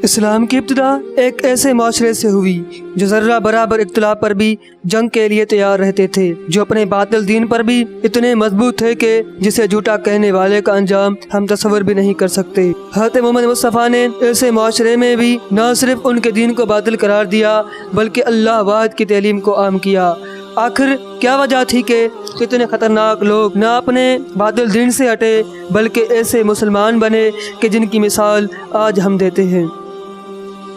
इस्लाम की इब्तिदा एक ऐसे माशरे से हुई जो ज़र्रा बराबर इख्तिलाफ पर भी जंग के लिए तैयार रहते थे, जो अपने बातिल दीन पर भी इतने मजबूत थे कि जिसे झूठा कहने वाले का अंजाम हम तस्वर भी नहीं कर सकते। हज़रत मोहम्मद मुस्तफ़ा ने ऐसे माशरे में भी न सिर्फ उनके दीन को बातिल करार दिया बल्कि अल्लाह वाहिद की तालीम को आम किया। आखिर क्या वजह थी कि इतने खतरनाक लोग न अपने बातिल दीन से हटे बल्कि ऐसे मुसलमान बने कि जिनकी मिसाल आज हम देते हैं।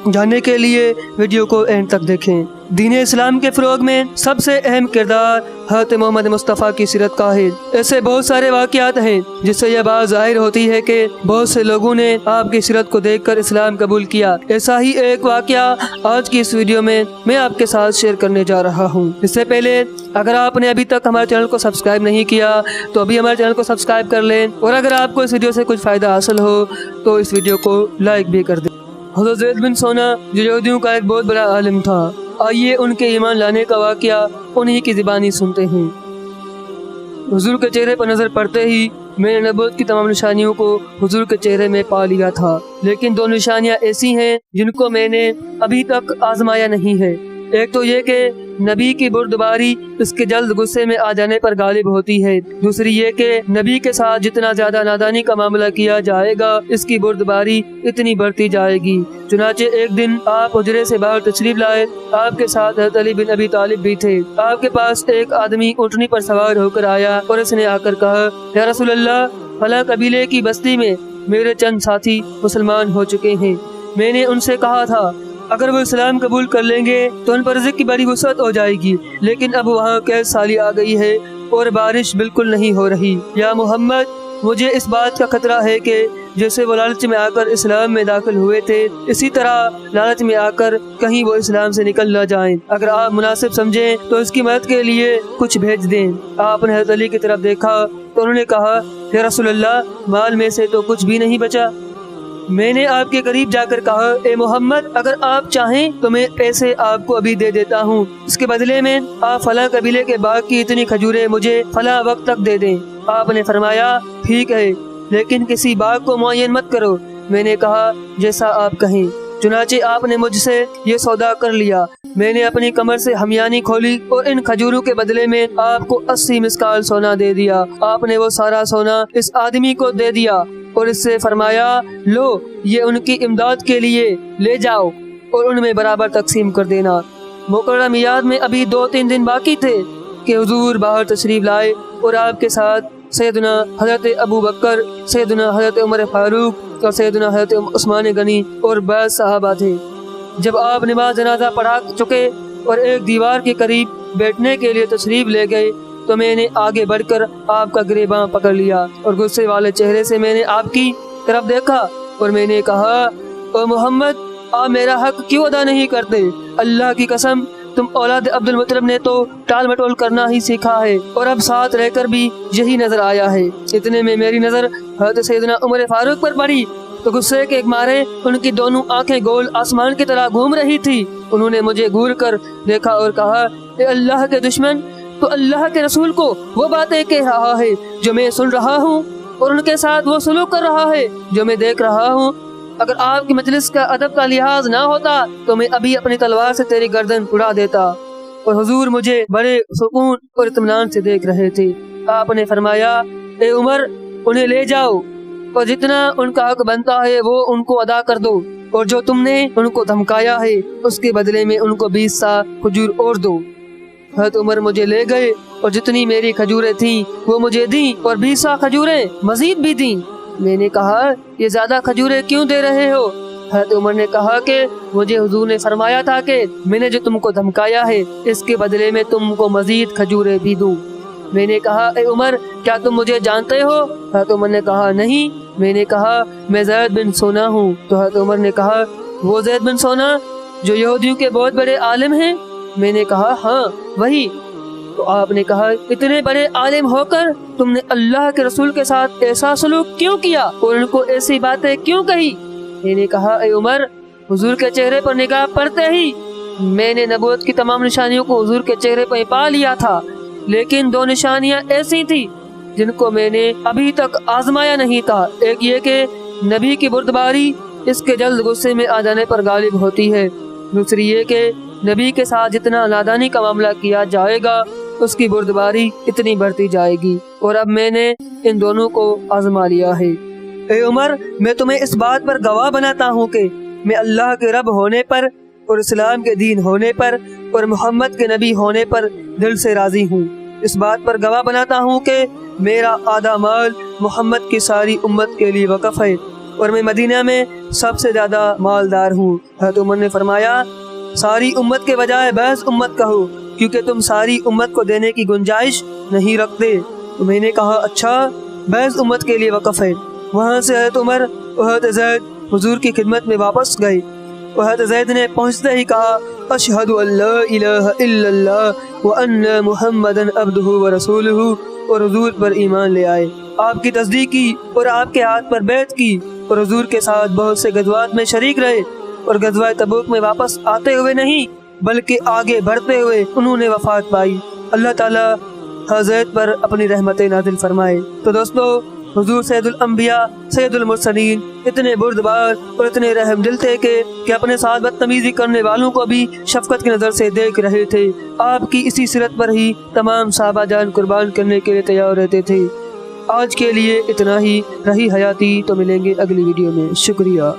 जानने के लिए वीडियो को एंड तक देखें। दीन इस्लाम के फ़रोग़ में सबसे अहम किरदार हज़रत मोहम्मद मुस्तफ़ा की सीरत का है। ऐसे बहुत सारे वाक़यात हैं जिससे यह बात ज़ाहिर होती है कि बहुत से लोगों ने आपकी सीरत को देखकर इस्लाम कबूल किया। ऐसा ही एक वाक़या आज की इस वीडियो में मैं आपके साथ शेयर करने जा रहा हूँ। इससे पहले अगर आपने अभी तक हमारे चैनल को सब्सक्राइब नहीं किया तो अभी हमारे चैनल को सब्सक्राइब कर लें, और अगर आपको इस वीडियो से कुछ फ़ायदा हासिल हो तो इस वीडियो को लाइक भी कर दें। हज़रत ज़ैद बिन सोना जो यहूदियों का एक बहुत बड़ा आलिम था, आइए उनके ईमान लाने का वाक़या उन्हीं की ज़बानी सुनते हैं। हुजूर के चेहरे पर नज़र पड़ते ही मैंने नबूवत की तमाम निशानियों को हुजूर के चेहरे में पा लिया था, लेकिन दो निशानियाँ ऐसी हैं जिनको मैंने अभी तक आजमाया नहीं है। एक तो ये कि नबी की बुर्दबारी इसके जल्द गुस्से में आ जाने पर गालिब होती है। दूसरी ये कि नबी के साथ जितना ज्यादा नादानी का मामला किया जाएगा इसकी बुर्दबारी इतनी बढ़ती जाएगी। चुनाचे एक दिन आप हुजरे से बाहर तशरीफ लाए। आपके साथ हज़रत अली बिन अबी तालिब भी थे। आपके पास एक आदमी ऊँटनी पर सवार होकर आया और इसने आकर कहा, या रसूल अल्लाह, फला कबीले की बस्ती में मेरे चंद साथी मुसलमान हो चुके हैं। मैंने उनसे कहा था अगर वो इस्लाम कबूल कर लेंगे तो उन पर रिज़्क़ की बड़ी वुसअत हो जाएगी, लेकिन अब वहाँ कैद साली आ गई है और बारिश बिल्कुल नहीं हो रही। या मोहम्मद, मुझे इस बात का खतरा है कि जैसे वो लालच में आकर इस्लाम में दाखिल हुए थे, इसी तरह लालच में आकर कहीं वो इस्लाम से निकल न जाएं। अगर आप मुनासिब समझें तो इसकी मदद के लिए कुछ भेज दें। आपने हज़रत अली की तरफ देखा तो उन्होंने कहा, या रसूल अल्लाह, माल में से तो कुछ भी नहीं बचा। मैंने आपके करीब जाकर कहा, ए मोहम्मद, अगर आप चाहें तो मैं पैसे आपको अभी दे देता हूँ, इसके बदले में आप फला कबीले के बाग की इतनी खजूरें मुझे फला वक्त तक दे दें। आपने फरमाया, ठीक है, लेकिन किसी बाग को मुअय्यन मत करो। मैंने कहा, जैसा आप कहें। चुनाचे आपने मुझसे ये सौदा कर लिया। मैंने अपनी कमर से हमियानी खोली और इन खजूरों के बदले में आपको 80 मिस्काल सोना दे दिया। आपने वो सारा सोना इस आदमी को दे दिया और इससे फरमाया, लो, ये उनकी इमदाद के लिए ले जाओ और उनमें बराबर तकसीम कर देना। मुकर्रर मियाद में अभी 2-3 दिन बाकी थे कि हुजूर बाहर तशरीफ लाए और आपके साथ सैयदना हज़रत अबू बकर, सैयदना हज़रत उमर फारूक और सैयदना हज़रत उस्मान गनी और बाज़ सहाबा थे। जब आप नमाज जनाजा पढ़ा चुके और एक दीवार के करीब बैठने के लिए तशरीफ ले गए तो मैंने आगे बढ़कर आपका गिरेबान पकड़ लिया और गुस्से वाले चेहरे से मैंने आपकी तरफ देखा और मैंने कहा, ओ मोहम्मद, आप मेरा हक क्यों अदा नहीं करते? अल्लाह की कसम, तुम औलाद अब्दुल मुत्तलिब ने तो टाल मटोल करना ही सीखा है और अब साथ रहकर भी यही नजर आया है। इतने में मेरी नजर हज़रत सैयदना उमर फारूक पर पड़ी तो गुस्से के मारे उनकी दोनों आंखें गोल आसमान की तरह घूम रही थी। उन्होंने मुझे घूर कर देखा और कहा, ए अल्लाह के दुश्मन, तो अल्लाह के रसूल को वो बातें कह रहा है जो मैं सुन रहा हूँ और उनके साथ वो सलूक कर रहा है जो मैं देख रहा हूँ। अगर आपकी मजलिस का अदब का लिहाज ना होता तो मैं अभी अपनी तलवार से तेरी गर्दन उड़ा देता। और हुजूर मुझे बड़े सुकून और इत्मीनान से देख रहे थे। आपने फरमाया, ए उमर, उन्हें ले जाओ और जितना उनका हक बनता है वो उनको अदा कर दो, और जो तुमने उनको धमकाया है उसके बदले में उनको 20 सा खजूर और दो। हज़रत उमर मुझे ले गए और जितनी मेरी खजूरें थीं वो मुझे दी और 20 सा खजूरें मजीद भी दी। मैंने कहा, ये ज्यादा खजूरें क्यों दे रहे हो? हज़रत उमर ने कहा कि मुझे हुजूर ने फरमाया था कि मैंने जो तुमको धमकाया है इसके बदले में तुमको मजीद खजूरें भी दूं। मैंने कहा, ए उमर, क्या तुम मुझे जानते हो? हज़रत उमर ने कहा, नहीं। मैंने कहा, मैं ज़ैद बिन सोना हूँ। तो हज़रत उमर ने कहा, वो ज़ैद बिन सोना जो यहूदियों के बहुत बड़े आलिम हैं? मैंने कहा, हाँ, वही। तो आपने कहा, इतने बड़े आलिम होकर तुमने अल्लाह के रसूल के साथ ऐसा सलूक क्यों किया और उनको ऐसी बातें क्यों कही? मैंने कहा, ए उमर, हुजूर के चेहरे पर निगाह पड़ते ही मैंने नबूवत की तमाम निशानियों को हुजूर के चेहरे पर पा लिया था, लेकिन 2 निशानियां ऐसी थी जिनको मैंने अभी तक आजमाया नहीं था। एक ये कि نبی کی بردباری اس کے جلد غصے میں آ جانے پر غالب ہوتی ہے، دوسری یہ کہ نبی کے ساتھ جتنا نادانی کا معاملہ کیا جائے گا اس کی بردباری اتنی بڑھتی جائے گی، اور اب میں نے ان دونوں کو آزما لیا ہے۔ اے عمر، میں تمہیں اس بات پر گواہ بناتا ہوں کہ میں اللہ کے رب ہونے پر اور اسلام کے دین ہونے پر اور محمد کے نبی ہونے پر دل سے راضی ہوں۔ اس بات پر گواہ بناتا ہوں کہ میرا آدھا مال محمد کی ساری امت کے لیے وقف ہے، اور میں مدینہ میں سب سے زیادہ مالدار ہوں۔ حضرت عمر نے فرمایا، ساری امت کے بجائے بعض امت کہو، کیونکہ تم ساری امت کو دینے کی گنجائش نہیں رکھتے۔ تو میں نے کہا، اچھا، بعض امت کے لیے وقف ہے۔ وہاں سے حضرت عمر اور حضرت زید حضور کی خدمت میں واپس گئے، اور حضرت زید نے پہنچتے ہی کہا، اشہد ان لا الہ الا اللہ وان محمدن عبدہ ورسولہ، اور حضور پر ایمان لے آئے، آپ کی تصدیق کی اور آپ کے ہاتھ پر بیعت کی، اور حضور کے ساتھ بہت سے غزوات میں شریک رہے، اور غزوہ تبوک میں واپس آتے ہوئے نہیں بلکہ آگے بڑھتے ہوئے انہوں نے وفات پائی۔ اللہ تعالیٰ حضرت پر اپنی رحمتیں نازل فرمائے۔ تو دوستو، حضور سید الانبیاء سید المرسلین اتنے بردبار اور اتنے رحم دل تھے کہ اپنے ساتھ بدتمیزی کرنے والوں کو بھی شفقت کی نظر سے دیکھ رہے تھے۔ آپ کی اسی سیرت پر ہی تمام صحابہ جان قربان کرنے کے لیے تیار رہتے تھے۔ آج کے لیے اتنا ہی، رہی حیاتی تو ملیں گے اگلی ویڈیو میں۔ شکریہ۔